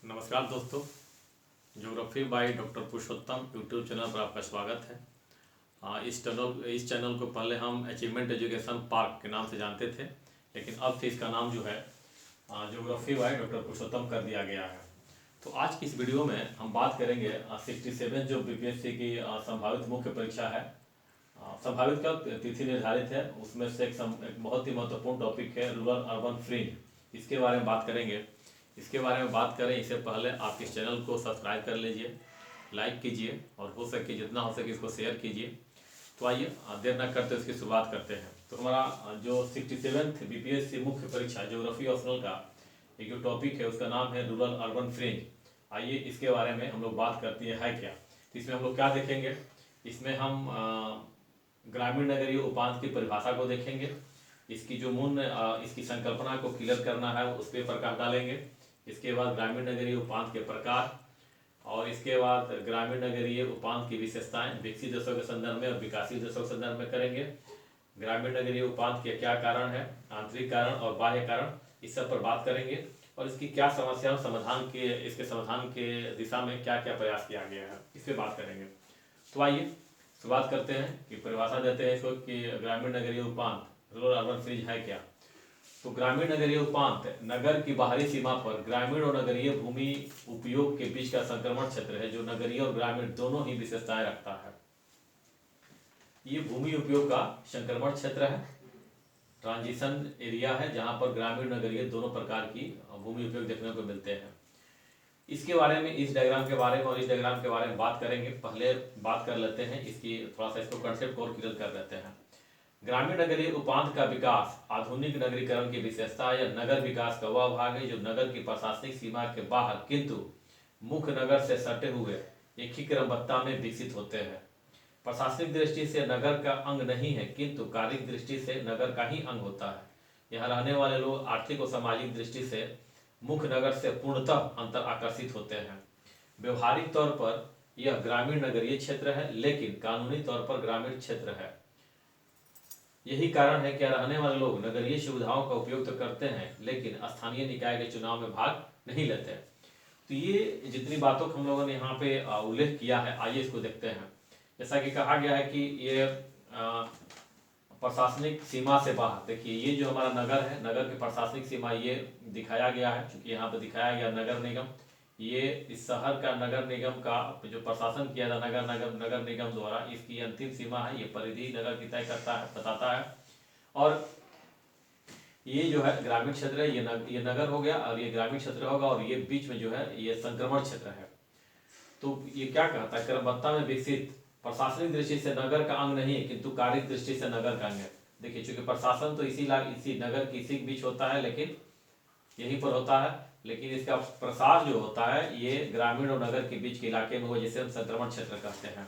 नमस्कार दोस्तों, geography by doctor Purushottam YouTube channel पर आपका स्वागत है। इस चैनल को पहले हम अचीवमेंट एजुकेशन पार्क के नाम से जानते थे, लेकिन अब से इसका नाम जो है ज्योग्राफी बाय डॉक्टर पुरुषोत्तम कर दिया गया है। तो आज की इस वीडियो में हम बात करेंगे 67 जो बीपीएससी की संभावित मुख्य परीक्षा है। संभावित का तिथि निर्धारित है, उसमें से एक बहुत ही महत्वपूर्ण टॉपिक है रूरल अर्बन फ्रिंज। इसके बारे में बात करेंगे। इसके बारे में बात करें इससे पहले आप इस चैनल को सब्सक्राइब कर लीजिए, लाइक कीजिए और हो सके जितना हो सके इसको शेयर कीजिए। तो आइए देर न करते इसकी शुरुआत करते हैं। तो हमारा जो 67th बीपीएससी मुख्य परीक्षा ज्योग्राफी ऑप्शनल का एक जो टॉपिक है उसका नाम है रूरल अर्बन फ्रिंज। आइए इसके बारे में हम लोग बात करते हैं क्या। तो इसमें हम लोग क्या देखेंगे, इसमें हम ग्रामीण नगरीय उपांत की परिभाषा को देखेंगे, इसकी जो मूल इसकी संकल्पना को क्लियर करना है उस पर प्रकाश डालेंगे। इसके बाद ग्रामीण नगरीय उपांत के प्रकार और इसके बाद ग्रामीण नगरीय उपांत की विशेषताएं विकसित देशों के संदर्भ में और विकासशील देशों के संदर्भ में करेंगे। ग्रामीण नगरीय उपांत के क्या कारण है, आंतरिक कारण और बाह्य कारण, इस सब पर बात करेंगे और इसकी क्या समस्याओं इसके समाधान के दिशा में क्या क्या प्रयास किया गया है, इस पर बात करेंगे। तो आइए शुरुआत करते हैं कि परिभाषा देते हैं इसको कि ग्रामीण नगरीय उपांत रूरल अर्बन फ्रिंज है क्या। तो ग्रामीण नगरीय उपांत नगर की बाहरी सीमा पर ग्रामीण और नगरीय भूमि उपयोग के बीच का संक्रमण क्षेत्र है जो नगरीय और ग्रामीण दोनों ही विशेषताएं रखता है। ये भूमि उपयोग का संक्रमण क्षेत्र है, ट्रांजिशन एरिया है जहां पर ग्रामीण नगरीय दोनों प्रकार की भूमि उपयोग देखने को मिलते हैं। इसके बारे में इस डायग्राम के बारे में और इस डायग्राम के बारे में बात करेंगे। पहले बात कर लेते हैं इसकी, थोड़ा सा इसको कंसेप्ट और क्लियर कर लेते हैं। ग्रामीण नगरीय उपांत का विकास आधुनिक नगरीकरण की विशेषता या नगर विकास का वह भाग है जो नगर की प्रशासनिक सीमा के बाहर किंतु मुख्य नगर से सटे हुए एक ही क्रमबद्धता में विकसित होते हैं। प्रशासनिक दृष्टि से नगर का अंग नहीं है किंतु कार्य दृष्टि से नगर का ही अंग होता है। यहाँ रहने वाले लोग आर्थिक और सामाजिक दृष्टि से मुख्य नगर से पूर्णतः अंतर आकर्षित होते हैं। व्यवहारिक तौर पर यह ग्रामीण नगरीय क्षेत्र है लेकिन कानूनी तौर पर ग्रामीण क्षेत्र है। यही कारण है कि रहने वाले लोग नगरीय सुविधाओं का उपयोग तो करते हैं लेकिन स्थानीय निकाय के चुनाव में भाग नहीं लेते। तो ये जितनी बातों को हम लोगों ने यहाँ पे उल्लेख किया है, आइए इसको देखते हैं। जैसा कि कहा गया है कि ये प्रशासनिक सीमा से बाहर, देखिए ये जो हमारा नगर है, नगर की प्रशासनिक सीमा ये दिखाया गया है, चूंकि यहाँ पे दिखाया गया नगर निगम, ये इस शहर का नगर निगम का जो प्रशासन किया था नगर निगम द्वारा, इसकी अंतिम सीमा है, ये परिधि नगर की तय करता है, बताता है। और ये जो है ग्रामीण क्षेत्र है, ये नगर हो गया और ये ग्रामीण क्षेत्र होगा और ये बीच में जो है ये संक्रमण क्षेत्र है। तो ये क्या कहता है, क्रमबद्धता में विकसित, प्रशासनिक दृष्टि से नगर का अंग नहीं किंतु कार्य दृष्टि से नगर का अंग है। देखिए चूंकि प्रशासन तो इसी नगर के इसी बीच होता है, लेकिन यहीं पर होता है, लेकिन इसका प्रसार जो होता है ये ग्रामीण और नगर के बीच के इलाके में हो, जिसे हम संक्रमण क्षेत्र कहते हैं।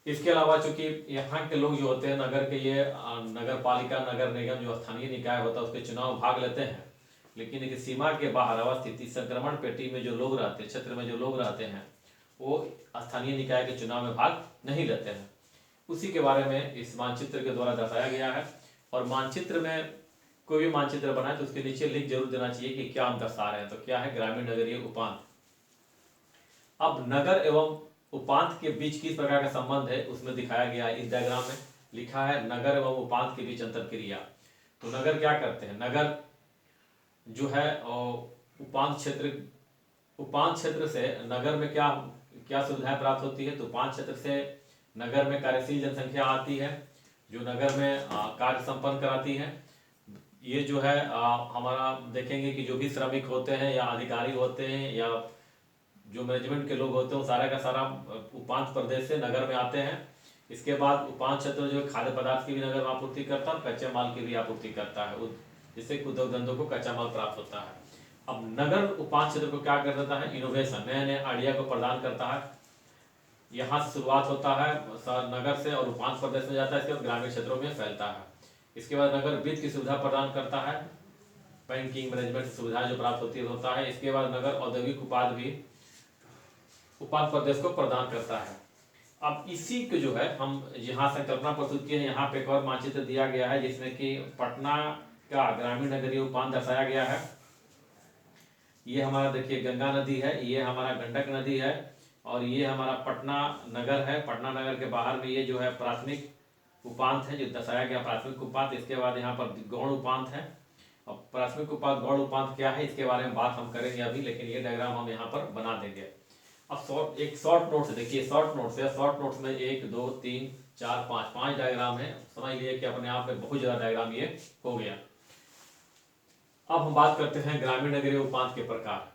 इसके अलावा चूंकि यहाँ के लोग जो होते हैं नगर के, ये नगर पालिका नगर निगम जो स्थानीय निकाय होता है उसके चुनाव भाग लेते हैं, लेकिन एक सीमा के बाहर अवस्थित इस संक्रमण पेटी में जो लोग रहते हैं, क्षेत्र में जो लोग रहते हैं, वो स्थानीय निकाय के चुनाव में भाग नहीं लेते हैं। उसी के बारे में इस मानचित्र के द्वारा दर्शाया गया है। और मानचित्र में कोई भी मानचित्र बनाए तो उसके नीचे लिख जरूर देना चाहिए कि क्या हम दर्शा रहे हैं। तो क्या है, ग्रामीण नगरीय उपांत। अब नगर एवं उपांत के बीच किस प्रकार का संबंध है उसमें दिखाया गया है। इस डायग्राम में लिखा है नगर एवं उपांत के बीच अंतर क्रिया। तो नगर क्या करते हैं, नगर जो है उपांत क्षेत्र से नगर में क्या क्या सुविधाएं प्राप्त होती है। तो उपांत क्षेत्र से नगर में कार्यशील जनसंख्या आती है जो नगर में कार्य संपन्न कराती है। ये जो है हमारा देखेंगे कि जो भी श्रमिक होते हैं या अधिकारी होते हैं या जो मैनेजमेंट के लोग होते हैं वो सारा का सारा उपांत प्रदेश से नगर में आते हैं। इसके बाद उपांत क्षेत्र जो खाद्य पदार्थ की भी नगर में आपूर्ति करता है, कच्चे माल की भी आपूर्ति करता है, जिससे उद्योग धंधों को कच्चा माल प्राप्त होता है। अब नगर उपांत क्षेत्र को क्या कर देता है, इनोवेशन, नए नए आइडिया को प्रदान करता है। यहाँ शुरुआत होता है नगर से और उपांत प्रदेश में जाता है, इसके बाद ग्रामीण क्षेत्रों में फैलता है। इसके बाद नगर वित्त की सुविधा प्रदान करता है, बैंकिंग मैनेजमेंट सुविधाएं जो प्राप्त होती होता है। इसके बाद नगर औद्योगिक उत्पाद भी उपांत प्रदेश को प्रदान करता है। अब इसी को जो है हम यहाँ संकल्पना प्रस्तुत किए हैं। यहाँ पे एक और मानचित्र दिया गया है जिसमें कि पटना का ग्रामीण नगरीय उपांत दर्शाया गया है। ये हमारा देखिए गंगा नदी है, ये हमारा गंडक नदी है, और ये हमारा पटना नगर है। पटना नगर के बाहर में ये जो है प्राथमिक उपांत है, जो दर्शाया गया प्राथमिक उपांत। इसके बाद यहाँ पर गौण उपांत है। और प्राथमिक उपांत गौण उपांत क्या है इसके बारे में बात हम करेंगे अभी, लेकिन ये डायग्राम हम यहाँ पर बना देंगे। अब एक शॉर्ट नोट्स देखिए, शॉर्ट नोट्स है। शॉर्ट नोट्स में 1 2 3 4 5 डायग्राम है। समझ लिए कि अपने आप में बहुत ज़्यादा डायग्राम ये हो गया। अब हम बात करते हैं ग्रामीण नगरीय उपांत के प्रकार।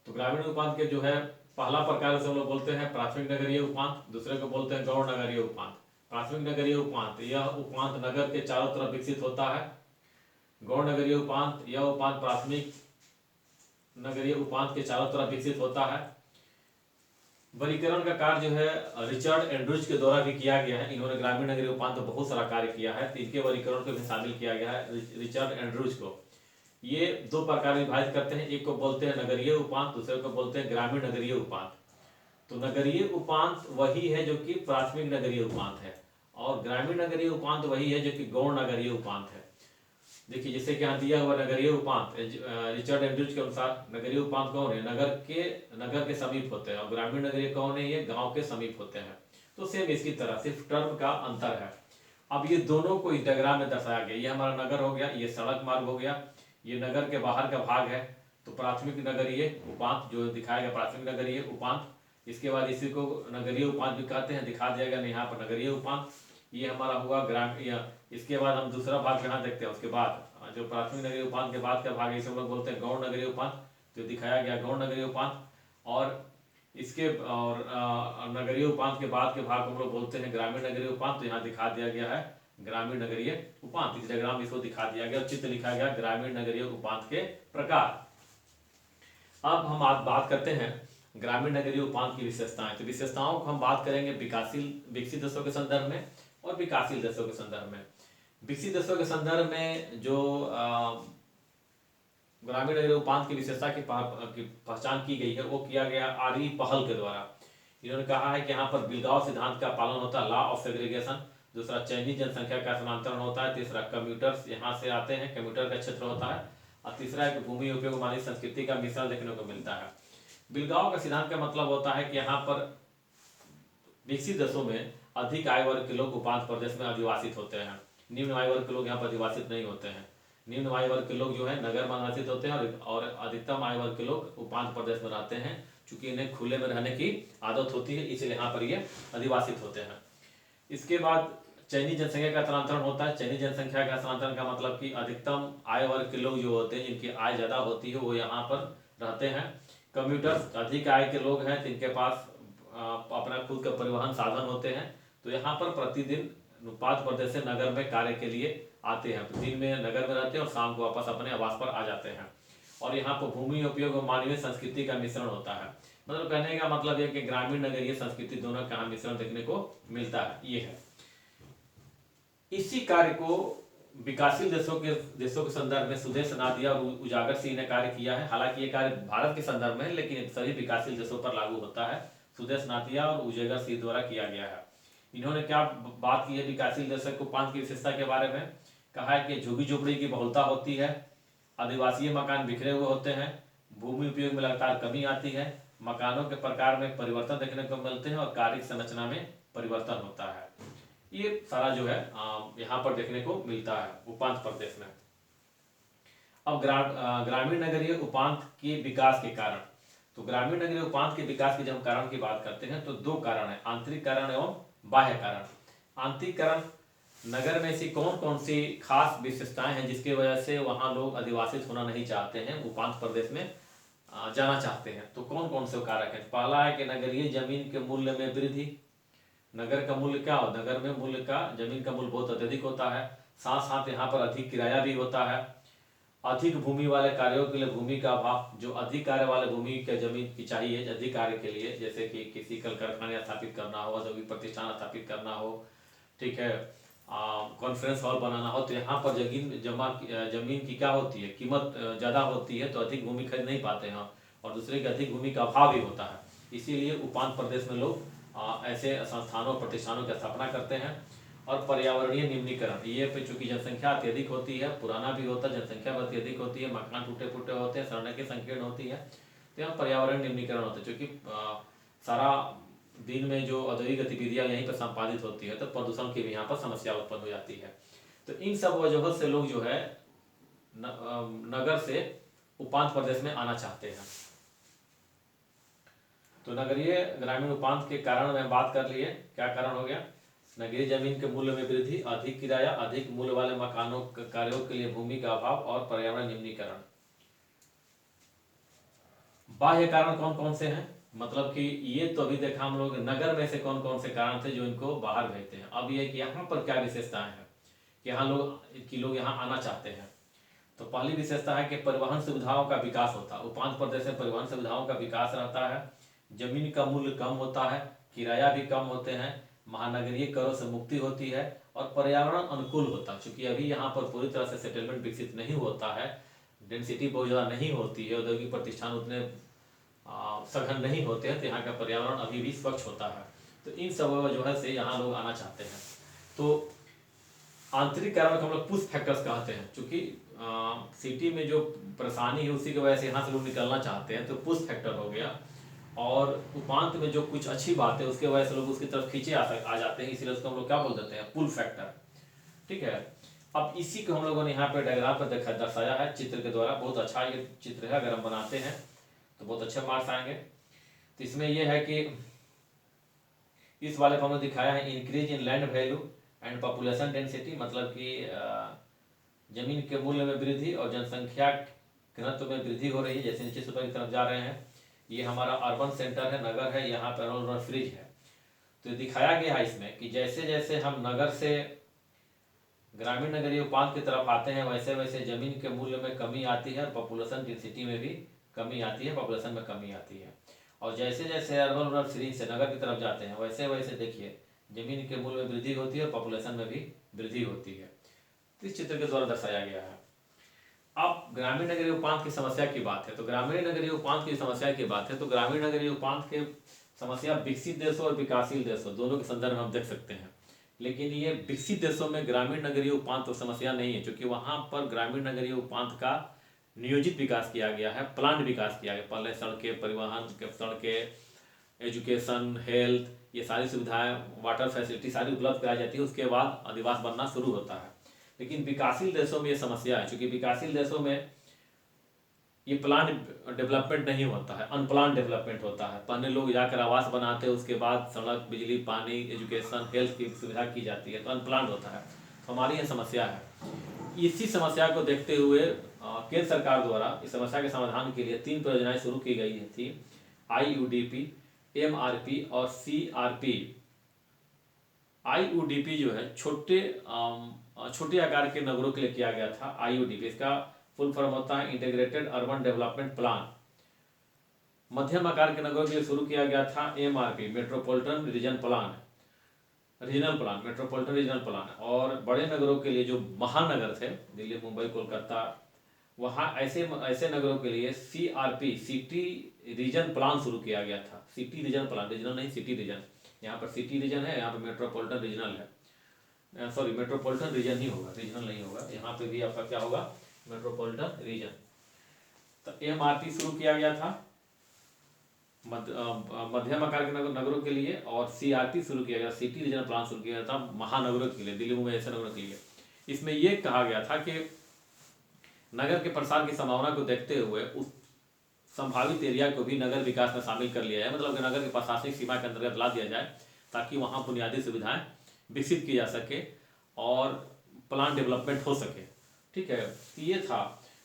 तो ग्रामीण उपांत के जो है पहला प्रकार से हम लोग बोलते हैं प्राथमिक नगरीय उपांत, दूसरे को बोलते हैं गौण नगरीय उपांत। प्राथमिक नगरीय उपांत, यह उपांत नगर के चारों तरफ विकसित होता है। गौण नगरीय उपांत, यह उपांत प्राथमिक नगरीय उपांत के चारों तरफ विकसित होता है। वर्गीकरण का कार्य जो है रिचर्ड एंड्रूज के द्वारा भी किया गया है। इन्होंने ग्रामीण नगरीय उपांत तो बहुत सारा कार्य किया है, तो इनके वर्गीकरण को भी शामिल किया गया है रिचर्ड एंड्रूज को। ये दो प्रकार विभाजित करते हैं, एक को बोलते हैं नगरीय उपांत, दूसरे को बोलते हैं ग्रामीण नगरीय उपांत। तो नगरीय उपांत वही है जो कि प्राथमिक नगरीय उपांत है, और ग्रामीण नगरीय उपांत वही है जो कि गौण नगरीय उपांत है। देखिए जैसे कि यहाँ दिया हुआ नगरीय उपांत रिचर्ड एंड्रूज के अनुसार नगरीय उपांत कौन है, नगर के समीप होते हैं, और ग्रामीण नगरीय कौन है, ये गांव के समीप होते हैं। तो सेम इसकी तरह, सिर्फ टर्म का अंतर है। अब ये दोनों को इस डायग्राम में दर्शाया गया। ये हमारा नगर हो गया, ये सड़क मार्ग हो गया, ये नगर के बाहर का भाग है। तो प्राथमिक नगरीय उपांत जो दिखाया गया प्राथमिक नगरीय उपांत। इसके बाद इसी को नगरीय उपांत भी कहते हैं, दिखा दिया गया यहाँ पर नगरीय उपांत। ये हमारा हुआ ग्रामीण। इसके बाद हम दूसरा भाग यहाँ देखते हैं। उसके बाद जो प्राथमिक नगरीय उपांत के बाद का भाग है इसे हम लोग बोलते हैं गौण नगरीय उपांत, जो दिखाया गया गौण नगरीय उपांत। और इसके और नगरीय उपांत के बाद के भाग को हम लोग बोलते हैं ग्रामीण नगरीय उपांत। तो यहाँ दिखा दिया गया है ग्रामीण नगरीय उपांत। इस डायग्राम में इसको दिखा दिया गया, चित्र लिखा गया ग्रामीण नगरीय उपांत के प्रकार। अब हम आज बात करते हैं ग्रामीण नगरीय उपांत की विशेषताएं। तो विशेषताओं को हम बात करेंगे विकसित देशों के संदर्भ में और विकासशील देशों के संदर्भ में। विकसित देशों के संदर्भ में जो ग्रामीण नगरीय उपांत की विशेषता की पहचान की गई है वो किया गया आरई पहल के द्वारा। इन्होंने कहा है कि यहाँ पर बिलगांव सिद्धांत का पालन होता है, लॉ ऑफ सेग्रीगेशन। दूसरा चयनित जनसंख्या का स्थानांतरण होता है। तीसरा कम्यूटर्स यहाँ से आते हैं, कम्यूटर का क्षेत्र होता है। और तीसरा एक भूमि उपयोग मानी संस्कृति का मिश्रण देखने को मिलता है। बिलगांव का सिद्धांत का मतलब होता है कि यहाँ पर विकसित देशों में अधिक आय वर्ग के लोग उपांत प्रदेश में अधिवासित होते हैं, निम्न आय वर्ग के लोग यहाँ पर अधिवासित नहीं होते हैं। निम्न आय वर्ग के लोग जो है नगर में अधिवासित होते हैं, और अधिकतम आय वर्ग के लोग उपांत प्रदेश में रहते हैं। चूंकि इन्हें खुले में रहने की आदत होती है, इसलिए यहाँ पर ये अधिवासित होते हैं। इसके बाद चयनित जनसंख्या का स्थानांतरण होता है। चयनित जनसंख्या का स्थानांतरण का मतलब कि अधिकतम आय वर्ग के लोग जो होते हैं, जिनकी आय ज्यादा होती है, वो यहाँ पर रहते हैं। कम्यूटर्स, अधिक आय के लोग हैं जिनके पास अपना खुद का परिवहन साधन होते हैं, तो यहाँ पर प्रतिदिन उपांत प्रदेश से नगर में कार्य के लिए आते हैं। दिन में नगर में रहते हैं और शाम को वापस अपने आवास पर आ जाते हैं। और यहाँ पर भूमि उपयोग और मानवीय संस्कृति का मिश्रण होता है। मतलब कहने का मतलब यह कि ग्रामीण नगरीय संस्कृति दोनों का मिश्रण देखने को मिलता है। ये है, इसी कार्य को विकासशील देशों के संदर्भ में सुदेश नादिया और उजागर सिंह ने कार्य किया है। हालांकि ये कार्य भारत के संदर्भ में है, लेकिन सभी विकासशील देशों पर लागू होता है। सुदेश नादिया और उजागर सिंह द्वारा किया गया है। इन्होंने क्या बात की है विकासशील देशों के उपांत की विशेषता के बारे में? कहा है कि झुग्गी झोपड़ी की बहुलता होती है, आदिवासी मकान बिखरे हुए होते हैं, भूमि उपयोग में लगातार कमी आती है, मकानों के प्रकार में परिवर्तन देखने को मिलते हैं, और कार्य संरचना में परिवर्तन होता है। ये सारा जो है यहाँ पर देखने को मिलता है उपांत प्रदेश में। अब ग्रामीण नगरीय उपांत के विकास के कारण। तो ग्रामीण नगरीय उपांत के विकास के जब हम कारण की बात करते हैं तो दो कारण है, आंतरिक कारण एवं बाह्य कारण। आंतरिक कारण, नगर में ऐसी कौन कौन सी खास विशेषताएं हैं जिसकी वजह से वहां लोग अधिवासित होना नहीं चाहते हैं, उपांत प्रदेश में जाना चाहते हैं? तो कौन कौन से कारक है? पहला है कि नगरीय जमीन के मूल्य में वृद्धि। नगर का मूल्य क्या होता है? नगर में मूल्य का जमीन का मूल्य बहुत अत्यधिक होता है। साथ साथ यहाँ पर अधिक किराया भी होता है। अधिक भूमि वाले कार्यों के लिए भूमि का अभाव। जो अधिक कार्य वाले भूमि के जमीन की चाहिए अधिक कार्य के लिए, जैसे कि किसी कल कारखाने स्थापित करना हो, औद्योगिक प्रतिष्ठान स्थापित करना हो, ठीक है, कॉन्फ्रेंस हॉल बनाना हो, तो यहाँ पर जमीन की क्या होती है, कीमत ज़्यादा होती है, तो अधिक भूमि खरीद नहीं पाते हैं, और दूसरे की अधिक भूमि का अभाव भी होता है। इसीलिए उपांत प्रदेश में लोग ऐसे संस्थानों प्रतिष्ठानों की स्थापना करते हैं। और पर्यावरणीय निम्नीकरण। ये पे चूंकि जनसंख्या अत्यधिक होती है, पुराना भी होता है, जनसंख्या भी अत्यधिक होती है, मकान टूटे फूटे होते हैं, सड़कें संकीर्ण होती है, तो यहाँ पर्यावरण निम्नीकरण होता है। चूँकि सारा दिन में जो औद्योगिक गतिविधियाँ यहीं पर संपादित होती है, तो प्रदूषण की भी यहाँ पर समस्या उत्पन्न हो जाती है। तो इन सब वजहों से लोग जो है नगर से उपांत प्रदेश में आना चाहते हैं। तो नगरीय ग्रामीण उपांत के कारण में बात कर लिए, क्या कारण हो गया? नगरीय जमीन के मूल्य में वृद्धि, अधिक किराया, अधिक मूल्य वाले मकानों कार्यों के लिए भूमि का अभाव और पर्यावरण निम्नीकरण। बाह्य कारण कौन कौन से हैं? मतलब कि ये तो अभी देखा हम लोग नगर में से कौन कौन से कारण थे जो इनको बाहर भेजते हैं। अब ये कि यहाँ पर क्या विशेषताएं हैं कि यहाँ लोग यहाँ आना चाहते हैं। तो पहली विशेषता है कि परिवहन सुविधाओं का विकास होता है। उपांत प्रदेश में परिवहन सुविधाओं का विकास रहता है, जमीन का मूल्य कम होता है, किराया भी कम होते हैं, महानगरीय करों से मुक्ति होती है और पर्यावरण अनुकूल होता है। चूँकि अभी यहाँ पर पूरी तरह से सेटलमेंट विकसित नहीं होता है, डेंसिटी बहुत ज़्यादा नहीं होती है, औद्योगिक प्रतिष्ठान उतने सघन नहीं होते हैं, तो यहाँ का पर्यावरण अभी भी स्वच्छ होता है। तो इन सब वजह से यहाँ लोग आना चाहते हैं। तो आंतरिक कारण को हम लोग पुश फैक्टर्स कहते हैं। चूँकि सिटी में जो परेशानी है उसी की वजह से यहाँ से लोग निकलना चाहते हैं, तो पुश फैक्टर हो गया। और उपांत में जो कुछ अच्छी बात है उसके वजह से लोग उसकी तरफ खींचे आ जाते हैं, इसलिए उसको हम लोग क्या बोल देते हैं? Pull factor. ठीक है। अब इसी को हम लोगों ने यहाँ पे डायग्राम पर दर्शाया है चित्र के द्वारा। बहुत अच्छा ये चित्र है, अगर हम बनाते हैं तो बहुत अच्छे मार्क्स आएंगे। तो इसमें यह है कि इस वाले को हमने दिखाया है increase in land value and population density, मतलब कि जमीन के मूल्य में वृद्धि और जनसंख्या घनत्व में वृद्धि हो रही है, जैसे नीचे से ऊपर की तरफ जा रहे हैं। ये हमारा अर्बन सेंटर है, नगर है, यहाँ पर रूरल फ्रिज है। तो दिखाया गया है इसमें कि जैसे जैसे हम नगर से ग्रामीण नगरीय उपांत की तरफ आते हैं, वैसे वैसे जमीन के मूल्य में कमी आती है और पॉपुलेशन डेंसिटी में भी कमी आती है, पॉपुलेशन में कमी आती है। और जैसे जैसे अर्बन रूरल फ्रिज से नगर की तरफ जाते हैं, वैसे वैसे देखिए जमीन के मूल्य में वृद्धि होती है और पॉपुलेशन में भी वृद्धि होती है। तो इस चित्र के द्वारा दर्शाया गया है। अब ग्रामीण नगरीय उपांत की समस्या की बात है, तो ग्रामीण नगरीय उपांत की समस्या की बात है तो ग्रामीण नगरीय उपांत के समस्या विकसित देशों और विकासशील देशों दोनों के संदर्भ में हम देख सकते हैं। लेकिन ये विकसित देशों में ग्रामीण नगरीय उपांत तो समस्या नहीं है, क्योंकि वहाँ पर ग्रामीण नगरीय उपांत का नियोजित विकास किया गया है, प्लान विकास किया गया। पहले सड़कें, परिवहन, सड़कें, एजुकेशन, हेल्थ, ये सारी सुविधाएं, वाटर फैसिलिटी सारी उपलब्ध कराई जाती है, उसके बाद अधिवास बनना शुरू होता है। लेकिन विकासशील देशों में ये समस्या है, क्योंकि विकासशील देशों में ये प्लान डेवलपमेंट नहीं होता है, अनप्लान डेवलपमेंट होता है। पहले लोग जाकर आवास बनाते हैं, उसके बाद सड़क, बिजली, पानी, एजुकेशन, हेल्थ की सुविधा की जाती है, तो अनप्लान होता है। तो हमारी ये समस्या है। इसी समस्या को देखते हुए केंद्र सरकार द्वारा इस समस्या के समाधान के लिए 3 परियोजनाएं शुरू की गई थी, IUDP, MRP और CRP। IUDP जो है छोटे आकार के नगरों के लिए किया गया था। IUDP इसका फुल फॉर्म होता है इंटीग्रेटेड अर्बन डेवलपमेंट प्लान। मध्यम आकार के नगरों के लिए शुरू किया गया था MRP, metropolitan region plan, regional plan, metropolitan regional plan. और बड़े नगरों के लिए जो महानगर थे, दिल्ली, मुंबई, कोलकाता, वहाँ ऐसे नगरों के लिए CRP, सिटी रीजन प्लान शुरू किया गया था। सिटी रीजन प्लान, रीजनल नहीं, सिटी रीजन। यहाँ पर सिटी रीजन है, यहाँ पर मेट्रोपॉलिटन रीजनल है। सॉरी, मेट्रोपॉलिटन रीजन ही होगा, रीजनल नहीं होगा। यहाँ पे भी आपका क्या होगा? Metropolitan region. तो MRP शुरू किया गया था मध्यम आकार के नगरों के लिए, और CRP शुरू किया गया, सिटी रीजनल प्लान शुरू किया गया था महानगरों के लिए, दिल्ली, मुंबई ऐसे नगरों के लिए। इसमें यह कहा गया था कि नगर के प्रसार की संभावना को देखते हुए उस संभावित एरिया को भी नगर विकास में शामिल कर लिया जाए, मतलब कि नगर के प्रशासनिक सीमा के अंतर्गत ला दिया जाए, ताकि वहाँ बुनियादी सुविधाएं विकसित की जा सके और प्लान डेवलपमेंट हो सके। ठीक है, ये था।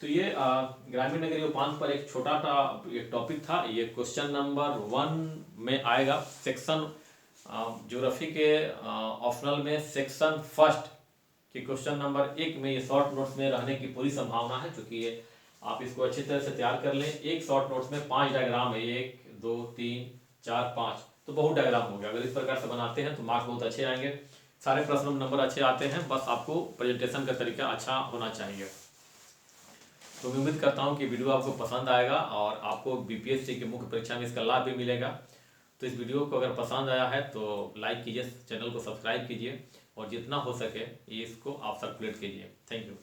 तो ये ग्रामीण नगरीय उपांत पर एक छोटा सा एक टॉपिक था। ये क्वेश्चन नंबर 1 में आएगा, सेक्शन ज्योग्राफी के ऑप्शनल में सेक्शन फर्स्ट के क्वेश्चन नंबर 1 में ये शॉर्ट नोट्स में रहने की पूरी संभावना है, क्योंकि ये आप इसको अच्छी तरह से तैयार कर लें। एक शॉर्ट नोट्स में 5 डायग्राम है, 1 2 3 4 5, तो बहुत डायग्राम हो गया। अगर इस प्रकार से बनाते हैं तो मार्क्स बहुत अच्छे आएंगे, सारे प्रश्नों में नंबर अच्छे आते हैं। बस आपको प्रेजेंटेशन का तरीका अच्छा होना चाहिए। तो मैं उम्मीद करता हूँ कि वीडियो आपको पसंद आएगा और आपको BPSC की मुख्य परीक्षा में इसका लाभ भी मिलेगा। तो इस वीडियो को अगर पसंद आया है तो लाइक कीजिए, चैनल को सब्सक्राइब कीजिए, और जितना हो सके ये इसको आप सर्कुलेट कीजिए। Thank you.